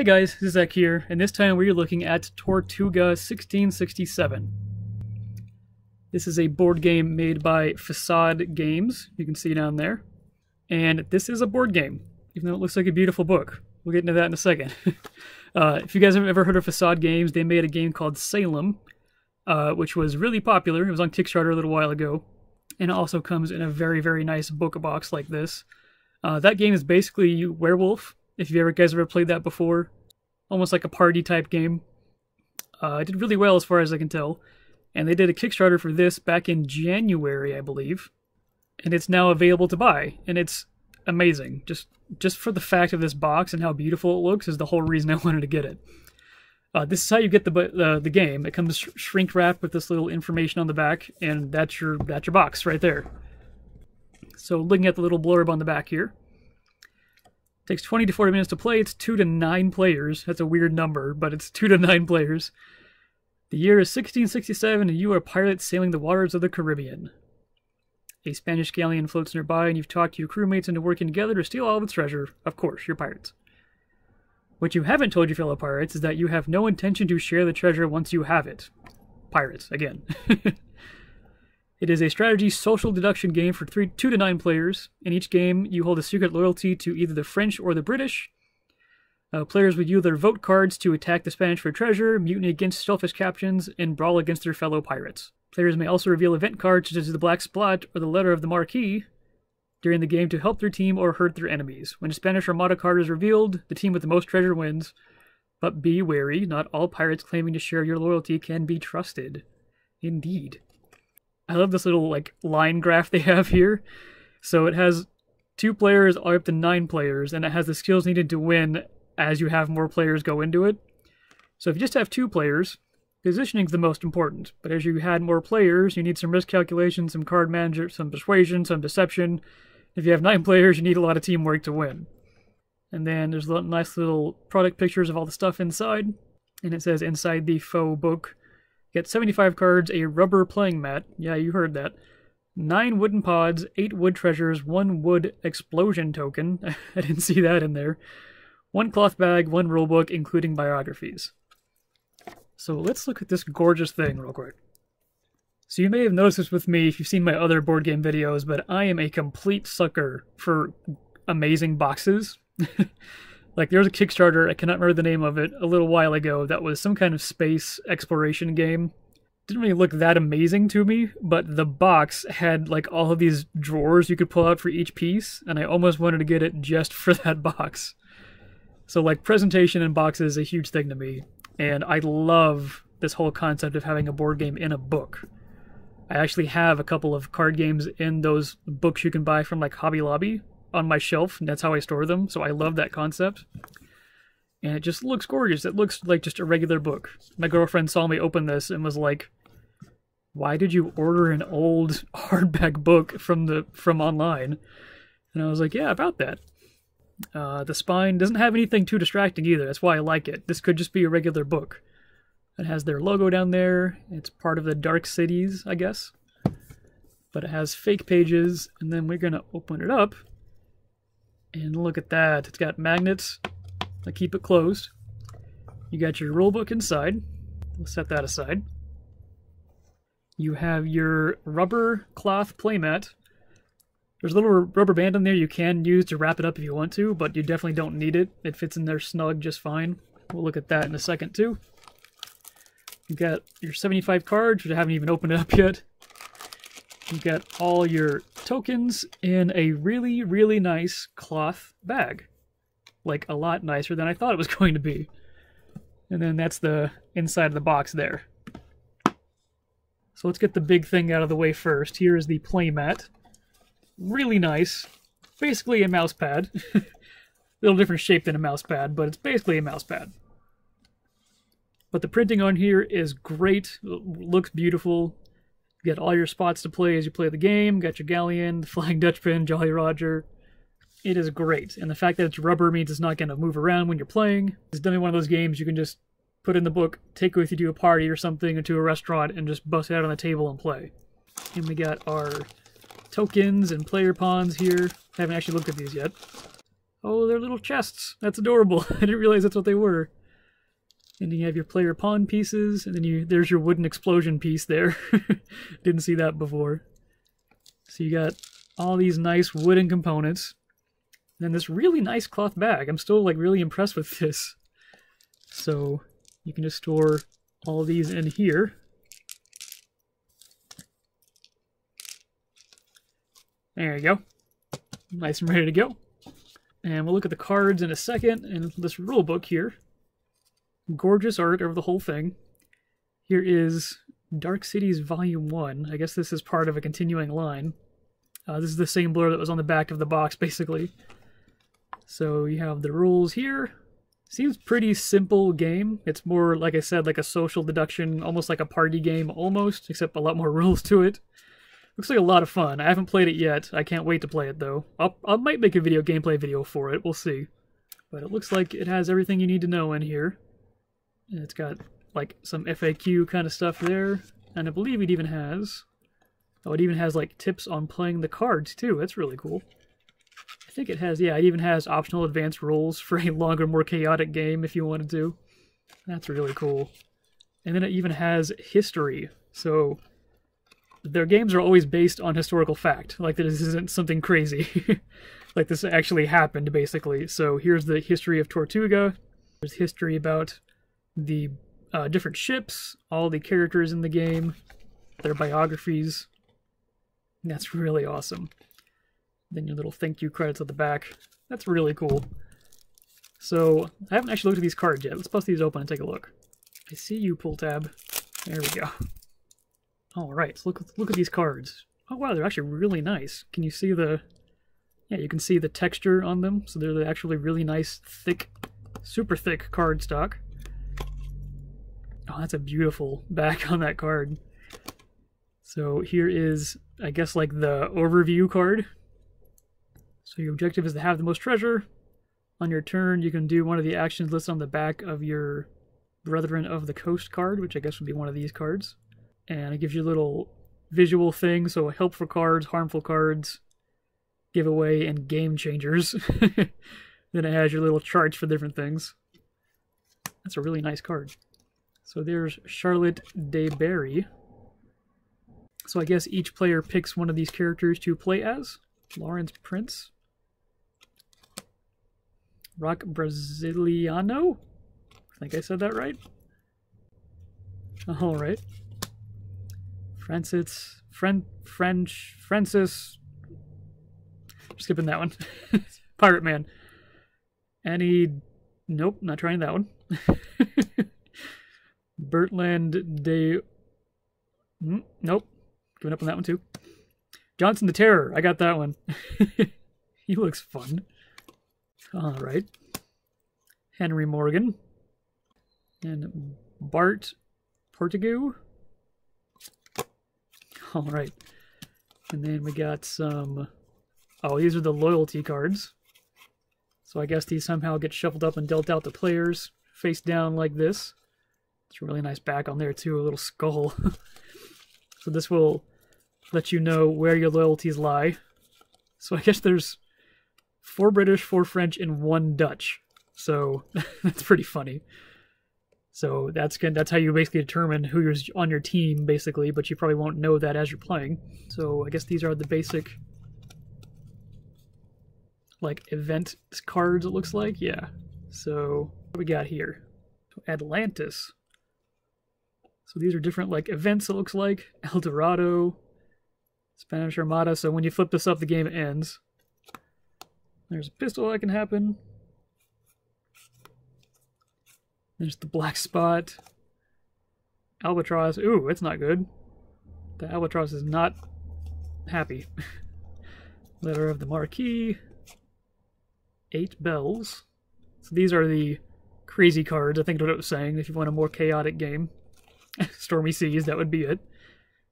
Hey guys, this is Zach here, and this time we're looking at Tortuga 1667. This is a board game made by Facade Games, you can see down there. And this is a board game, even though it looks like a beautiful book. We'll get into that in a second. If you guys have ever heard of Facade Games, they made a game called Salem, which was really popular. It was on Kickstarter a little while ago, and it also comes in a very, very nice book box like this. That game is basically Werewolf. If you guys ever played that before, almost like a party type game. It did really well as far as I can tell. And they did a Kickstarter for this back in January, I believe. And it's now available to buy. And it's amazing. Just for the fact of this box and how beautiful it looks is the whole reason I wanted to get it. This is how you get the game. It comes shrink wrapped with this little information on the back, and that's your box right there. So looking at the little blurb on the back here. Takes 20 to 40 minutes to play. It's 2 to 9 players. That's a weird number, but it's 2 to 9 players. The year is 1667, and you are a pilot sailing the waters of the Caribbean. A Spanish galleon floats nearby, and you've talked your crewmates into working together to steal all of its treasure. Of course, you're pirates. What you haven't told your fellow pirates is that you have no intention to share the treasure once you have it. Pirates, again. It is a strategy social deduction game for 2 to 9 players. In each game, you hold a secret loyalty to either the French or the British. Players would use their vote cards to attack the Spanish for treasure, mutiny against shellfish captains, and brawl against their fellow pirates. Players may also reveal event cards such as the Black Spot or the Letter of the Marquis during the game to help their team or hurt their enemies. When a Spanish Armada card is revealed, the team with the most treasure wins. But be wary, not all pirates claiming to share your loyalty can be trusted. Indeed. I love this little line graph they have here. So it has 2 players all up to 9 players, and it has the skills needed to win as you have more players go into it. So if you just have 2 players, positioning is the most important. But as you had more players, you need some risk calculation, some card management, some persuasion, some deception. If you have 9 players, you need a lot of teamwork to win. And then there's nice little product pictures of all the stuff inside. And it says inside the faux book, get 75 cards, a rubber playing mat. Yeah, you heard that. 9 wooden pods, 8 wood treasures, 1 wood explosion token. I didn't see that in there. 1 cloth bag, 1 rulebook, including biographies. So let's look at this gorgeous thing real quick. So you may have noticed this with me if you've seen my other board game videos, but I am a complete sucker for amazing boxes. There was a Kickstarter, I cannot remember the name of it, a little while ago that was some kind of space exploration game. Didn't really look that amazing to me, but the box had all of these drawers you could pull out for each piece, and I almost wanted to get it just for that box. So presentation in boxes is a huge thing to me, and I love this whole concept of having a board game in a book. I actually have a couple of card games in those books you can buy from Hobby Lobby on my shelf, and that's how I store them, so I love that concept. And it just looks gorgeous. It looks like just a regular book. My girlfriend saw me open this and was like, why did you order an old hardback book from online? And I was like, yeah, about that. The spine doesn't have anything too distracting either. That's why I like it. This could just be a regular book. It has their logo down there. It's part of the Dark Cities, I guess. But it has fake pages, and then we're going to open it up. And look at that. It's got magnets that keep it closed. You got your rulebook inside. We'll set that aside. You have your rubber cloth playmat. There's a little rubber band in there you can use to wrap it up if you want to, but you definitely don't need it. It fits in there snug just fine. We'll look at that in a second too. You got your 75 cards, which I haven't even opened it up yet. You've got all your tokens in a really, really nice cloth bag. A lot nicer than I thought it was going to be. And then that's the inside of the box there. So let's get the big thing out of the way first. Here is the playmat. Really nice. Basically a mouse pad. A little different shape than a mouse pad, but it's basically a mouse pad. But the printing on here is great. It looks beautiful. You got all your spots to play as you play the game. Got your galleon, the Flying Dutchman, Jolly Roger. It is great. And the fact that it's rubber means it's not going to move around when you're playing. It's definitely one of those games you can just put in the book, take with you to a party or something, or to a restaurant, and just bust it out on the table and play. And we got our tokens and player pawns here. I haven't actually looked at these yet. Oh, they're little chests. That's adorable. I didn't realize that's what they were. And you have your player pawn pieces, and then there's your wooden explosion piece there. Didn't see that before. So you got all these nice wooden components. And then this really nice cloth bag. I'm still like really impressed with this. So you can just store all these in here. There you go. Nice and ready to go. And we'll look at the cards in a second, and this rule book here. Gorgeous art over the whole thing. Here is Dark Cities Volume 1. I guess this is part of a continuing line. This is the same blur that was on the back of the box, basically. So you have the rules here. Seems pretty simple game. It's more, like I said, like a social deduction, almost like a party game, almost, except a lot more rules to it. Looks like a lot of fun. I haven't played it yet. I can't wait to play it, though. I might make a gameplay video for it. We'll see. But it looks like it has everything you need to know in here. And it's got, like, some FAQ kind of stuff there. And I believe it even has... Oh, it even has, like, tips on playing the cards, too. That's really cool. I think it has... Yeah, it even has optional advanced rules for a longer, more chaotic game if you wanted to. That's really cool. And then it even has history. So, their games are always based on historical fact. Like, this isn't something crazy. Like, this actually happened, basically. So, here's the history of Tortuga. There's history about the different ships, all the characters in the game, their biographies. That's really awesome. Then your little thank you credits at the back. That's really cool. So, I haven't actually looked at these cards yet. Let's bust these open and take a look. I see you, pull tab. There we go. Alright, so look at these cards. Oh wow, they're actually really nice. Can you see the... Yeah, you can see the texture on them. So they're actually really nice, thick, super thick card stock. Oh, that's a beautiful back on that card. So here is, I guess, like the overview card. So your objective is to have the most treasure. On your turn, you can do one of the actions listed on the back of your Brethren of the Coast card, which I guess would be one of these cards. And it gives you a little visual thing, so helpful cards, harmful cards, giveaway, and game changers. Then it has your little charts for different things. That's a really nice card. So there's Charlotte de Berry. So I guess each player picks one of these characters to play as. Lawrence Prince. Rock Brasiliano? I think I said that right. Alright. Francis... Francis... I'm skipping that one. Pirate Man. Annie... Nope, not trying that one. Bertland de... Nope. Giving up on that one too. Johnson the Terror. I got that one. He looks fun. Alright. Henry Morgan. And Bart Portigu. Alright. And then we got some... Oh, these are the loyalty cards. So I guess these somehow get shuffled up and dealt out to players. Face down like this. It's a really nice back on there too, a little skull. So this will let you know where your loyalties lie. So I guess there's 4 British, 4 French, and 1 Dutch. So that's pretty funny. So that's how you basically determine who's on your team, basically, but you probably won't know that as you're playing. So I guess these are the basic, like, event cards, it looks like. Yeah. So what do we got here? Atlantis. So these are different, like, events, it looks like. El Dorado, Spanish Armada. So when you flip this up, the game ends. There's a pistol that can happen. There's the black spot. Albatross. Ooh, it's not good. The albatross is not happy. Letter of the Marquis. 8 bells. So these are the crazy cards, I think is what it was saying, if you want a more chaotic game. Stormy Seas, that would be it.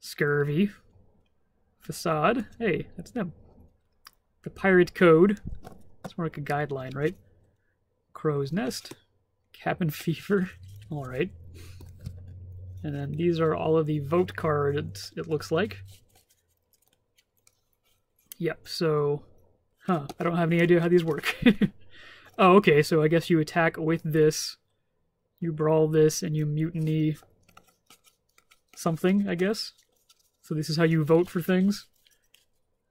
Scurvy. Facade. Hey, that's them. The Pirate Code. That's more like a guideline, right? Crow's Nest. Cabin Fever. Alright. And then these are all of the vote cards, it looks like. Yep, so... Huh, I don't have any idea how these work. Oh, okay, so I guess you attack with this, you brawl this, and you mutiny something, I guess. So this is how you vote for things.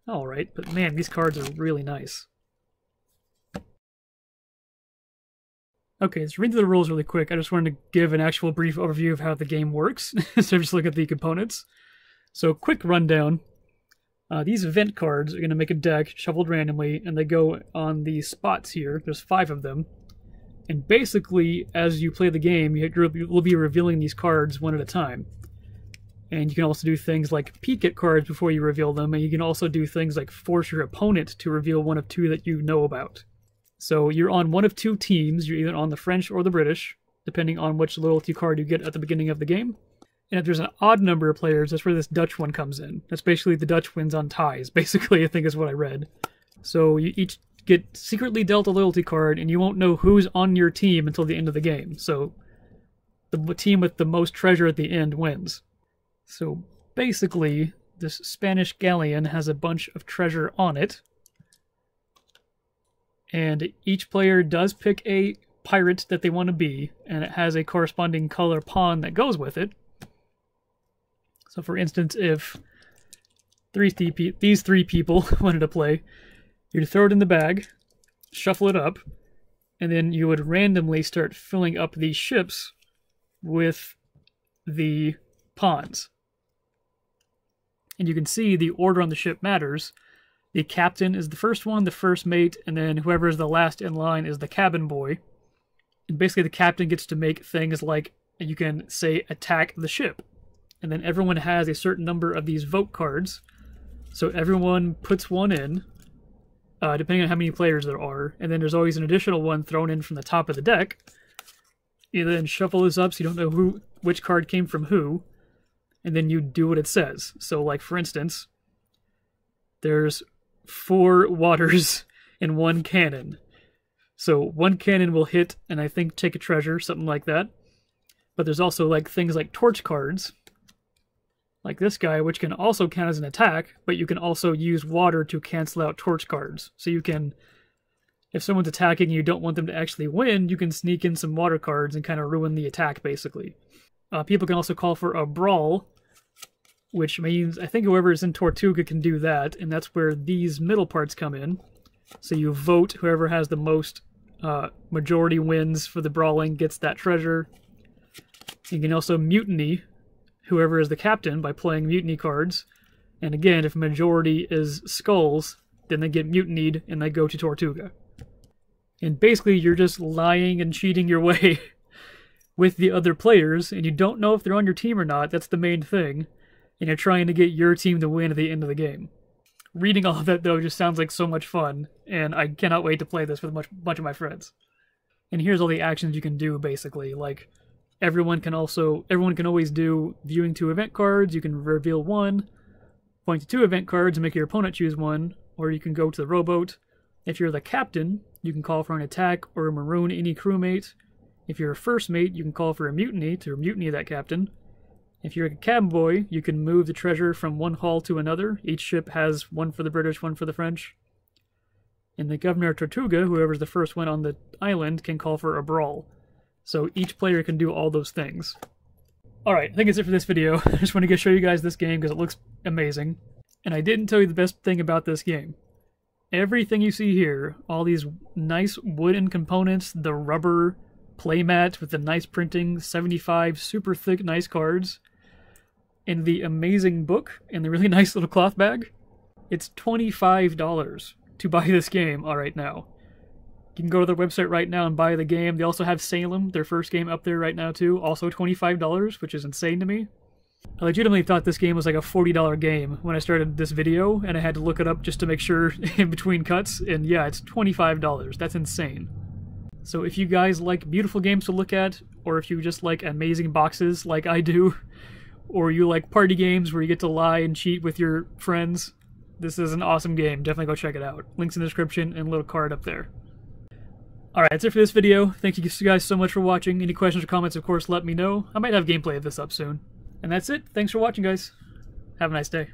Alright, but man, these cards are really nice. Okay, let's read through the rules really quick. I just wanted to give an actual brief overview of how the game works, so just look at the components. So, quick rundown. These event cards are going to make a deck shuffled randomly, and they go on these spots here. There's 5 of them. And basically, as you play the game, you'll be revealing these cards one at a time. And you can also do things like peek at cards before you reveal them, and you can also do things like force your opponent to reveal one of 2 that you know about. So you're on one of 2 teams. You're either on the French or the British, depending on which loyalty card you get at the beginning of the game. And if there's an odd number of players, that's where this Dutch one comes in. That's basically the Dutch wins on ties, basically, I think is what I read. So you each get secretly dealt a loyalty card, and you won't know who's on your team until the end of the game. So the team with the most treasure at the end wins. So basically, this Spanish galleon has a bunch of treasure on it. And each player does pick a pirate that they want to be, and it has a corresponding color pawn that goes with it. So for instance, if these 3 people wanted to play, you'd throw it in the bag, shuffle it up, and then you would randomly start filling up these ships with the pawns. And you can see the order on the ship matters. The captain is the first one, the first mate, and then whoever is the last in line is the cabin boy. And basically the captain gets to make things like, you can say, attack the ship. And then everyone has a certain number of these vote cards. So everyone puts one in, depending on how many players there are. And then there's always an additional one thrown in from the top of the deck. You then shuffle this up so you don't know which card came from who. And then you do what it says. So like for instance, there's 4 waters in 1 cannon. So 1 cannon will hit and I think take a treasure, something like that. But there's also like things like torch cards, like this guy, which can also count as an attack, but you can also use water to cancel out torch cards. So you can, if someone's attacking and you don't want them to actually win, you can sneak in some water cards and kind of ruin the attack, basically. People can also call for a brawl, which means I think whoever is in Tortuga can do that, and that's where these middle parts come in. So you vote, whoever has the most majority wins for the brawling gets that treasure. You can also mutiny whoever is the captain by playing mutiny cards. And again, if majority is skulls, then they get mutinied and they go to Tortuga. And basically you're just lying and cheating your way with the other players, and you don't know if they're on your team or not. That's the main thing. And you're trying to get your team to win at the end of the game. Reading all of that, though, just sounds like so much fun, and I cannot wait to play this with a bunch of my friends. And here's all the actions you can do, basically. Like, everyone can always do viewing 2 event cards. You can reveal 1, point to 2 event cards and make your opponent choose 1, or you can go to the rowboat. If you're the captain, you can call for an attack or maroon any crewmate. If you're a first mate, you can call for a mutiny to mutiny that captain. If you're a cabin boy, you can move the treasure from one hull to another. Each ship has 1 for the British, 1 for the French. And the governor of Tortuga, whoever's the first one on the island, can call for a brawl. So each player can do all those things. Alright, I think that's it for this video. I just want to show you guys this game because it looks amazing. And I didn't tell you the best thing about this game. Everything you see here, all these nice wooden components, the rubber playmat with the nice printing, 75 super thick nice cards, and the amazing book, and the really nice little cloth bag, it's $25 to buy this game right now. You can go to their website right now and buy the game. They also have Salem, their first game, up there right now too, also $25, which is insane to me. I legitimately thought this game was like a $40 game when I started this video, and I had to look it up just to make sure in between cuts, and yeah, it's $25. That's insane. So if you guys like beautiful games to look at, or if you just like amazing boxes like I do, or you like party games where you get to lie and cheat with your friends, this is an awesome game. Definitely go check it out. Links in the description and a little card up there. Alright, that's it for this video. Thank you guys so much for watching. Any questions or comments, of course, let me know. I might have gameplay of this up soon. And that's it. Thanks for watching, guys. Have a nice day.